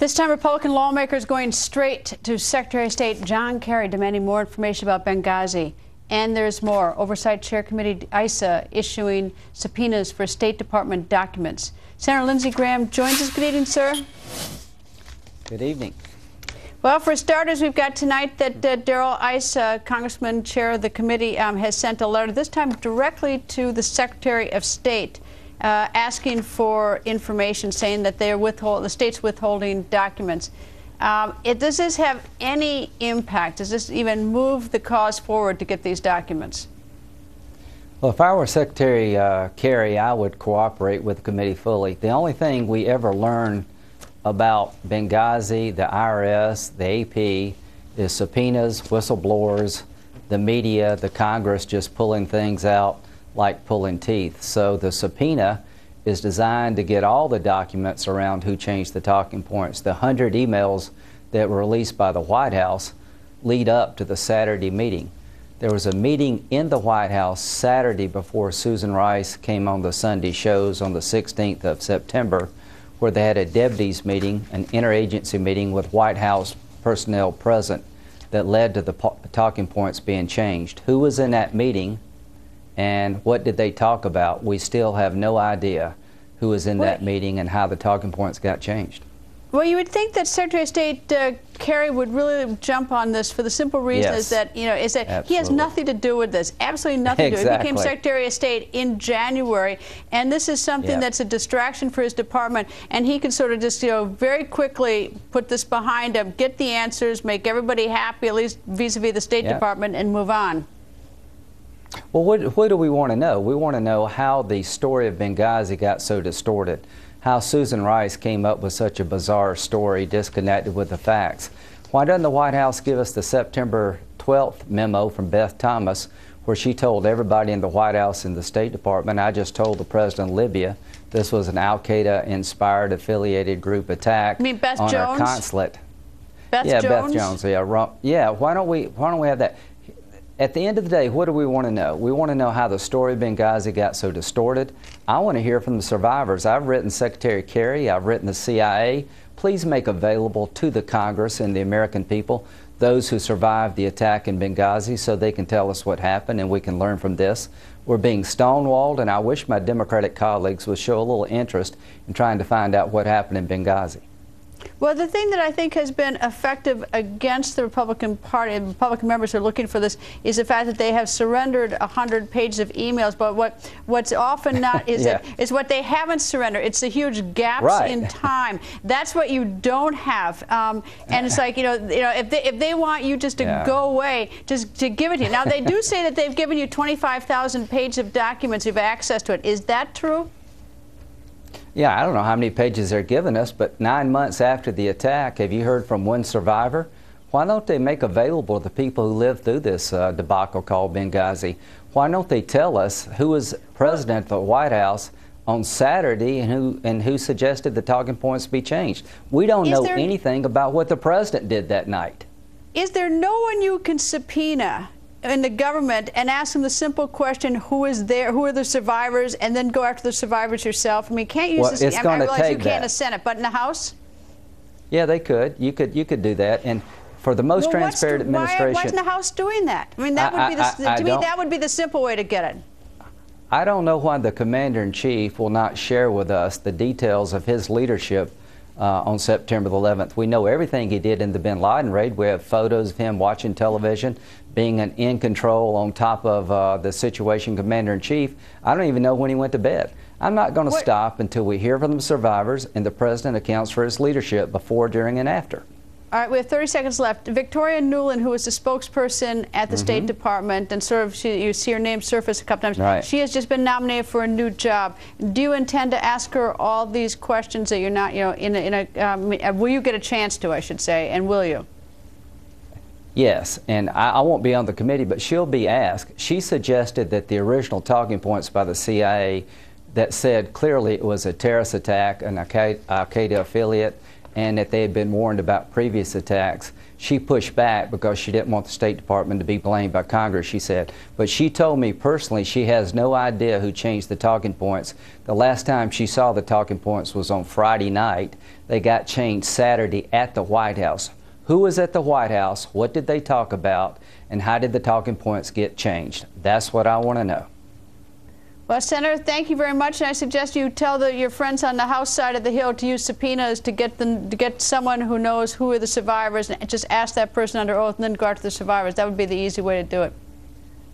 This time, Republican lawmakers going straight to Secretary of State John Kerry demanding more information about Benghazi. And there's more. Oversight Chair Committee ISA issuing subpoenas for State Department documents. Senator Lindsey Graham joins us. Good evening, sir. Good evening. Well, for starters, we've got tonight that Darrell Issa, Congressman, chair of the committee, has sent a letter, this time directly to the Secretary of State, asking for information, saying that the state's withholding documents. Does this have any impact? Does this even move the cause forward to get these documents? Well, if I were Secretary Kerry, I would cooperate with the committee fully. The only thing we ever learn about Benghazi, the IRS, the AP, is subpoenas, whistleblowers, the media, the Congress just pulling things out like pulling teeth. So the subpoena is designed to get all the documents around who changed the talking points. The 100 emails that were released by the White House lead up to the Saturday meeting. There was a meeting in the White House Saturday before Susan Rice came on the Sunday shows on the 16th of September, where they had a deputies meeting, an interagency meeting with White House personnel present that led to the talking points being changed. Who was in that meeting and what did they talk about? We still have no idea who was in that meeting and how the talking points got changed. Well, you would think that Secretary of State Kerry would really jump on this for the simple reason is that he has nothing to do with this, absolutely nothing to do. He became Secretary of State in January, and this is something that's a distraction for his department, and he can sort of just very quickly put this behind him, get the answers, make everybody happy, at least vis-a-vis the State Department, and move on. Well, what do we want to know? We want to know how the story of Benghazi got so distorted, how Susan Rice came up with such a bizarre story disconnected with the facts. Why doesn't the White House give us the September 12th memo from Beth Thomas, where she told everybody in the White House and the State Department, I just told the President of Libya this was an al-Qaeda-inspired affiliated group attack on our consulate. Beth Jones? Beth Jones. Yeah, why don't we have that? At the end of the day, what do we want to know? We want to know how the story of Benghazi got so distorted. I want to hear from the survivors. I've written Secretary Kerry, I've written the CIA. Please make available to the Congress and the American people those who survived the attack in Benghazi so they can tell us what happened and we can learn from this. We're being stonewalled, and I wish my Democratic colleagues would show a little interest in trying to find out what happened in Benghazi. Well, the thing that I think has been effective against the Republican Party and Republican members who are looking for this is the fact that they have surrendered 100 pages of emails. But what's often not is is what they haven't surrendered. It's the huge gaps in time. That's what you don't have. And it's like if they want you just to go away, just to give it to you. Now they do say that they've given you 25,000 pages of documents. You've access to it. Is that true? Yeah, I don't know how many pages they're giving us, but 9 months after the attack, have you heard from one survivor? Why don't they make available the people who lived through this debacle called Benghazi? Why don't they tell us who was president of the White House on Saturday and who suggested the talking points be changed? We don't know anything about what the president did that night. Is there no one you can subpoena in the government and ask them the simple question, who is there, who are the survivors, and then go after the survivors yourself? I mean, can't you use this? I realize you can't in the Senate, but in the House? Yeah, they could. You could do that. And for the most transparent administration, why isn't the House doing that? I mean, that would be to me that would be the simple way to get it. I don't know why the Commander-in-Chief will not share with us the details of his leadership on September the 11th. We know everything he did in the bin Laden raid. We have photos of him watching television, being in control on top of the situation Commander-in-Chief. I don't even know when he went to bed. I'm not going to stop until we hear from the survivors and the President accounts for his leadership before, during, and after. All right, we have 30 seconds left. Victoria Nuland, who is the spokesperson at the State Department, and sort of you see her name surface a couple times. She has just been nominated for a new job. Do you intend to ask her all these questions that you're not, will you get a chance to, I should say, and will you? Yes, and I won't be on the committee, but she'll be asked. She suggested that the original talking points by the CIA that said clearly it was a terrorist attack, an al-Qaeda affiliate, and that they had been warned about previous attacks. She pushed back because she didn't want the State Department to be blamed by Congress, she said. But she told me personally she has no idea who changed the talking points. The last time she saw the talking points was on Friday night. They got changed Saturday at the White House. Who was at the White House? What did they talk about? And how did the talking points get changed? That's what I want to know. Well, Senator, thank you very much. And I suggest you tell your friends on the House side of the Hill to use subpoenas to get someone who knows who are the survivors, and just ask that person under oath and then go after the survivors. That would be the easy way to do it.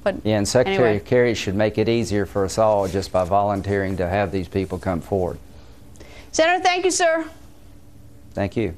But yeah, and Secretary anyway. Kerry should make it easier for us all just by volunteering to have these people come forward. Senator, thank you, sir. Thank you.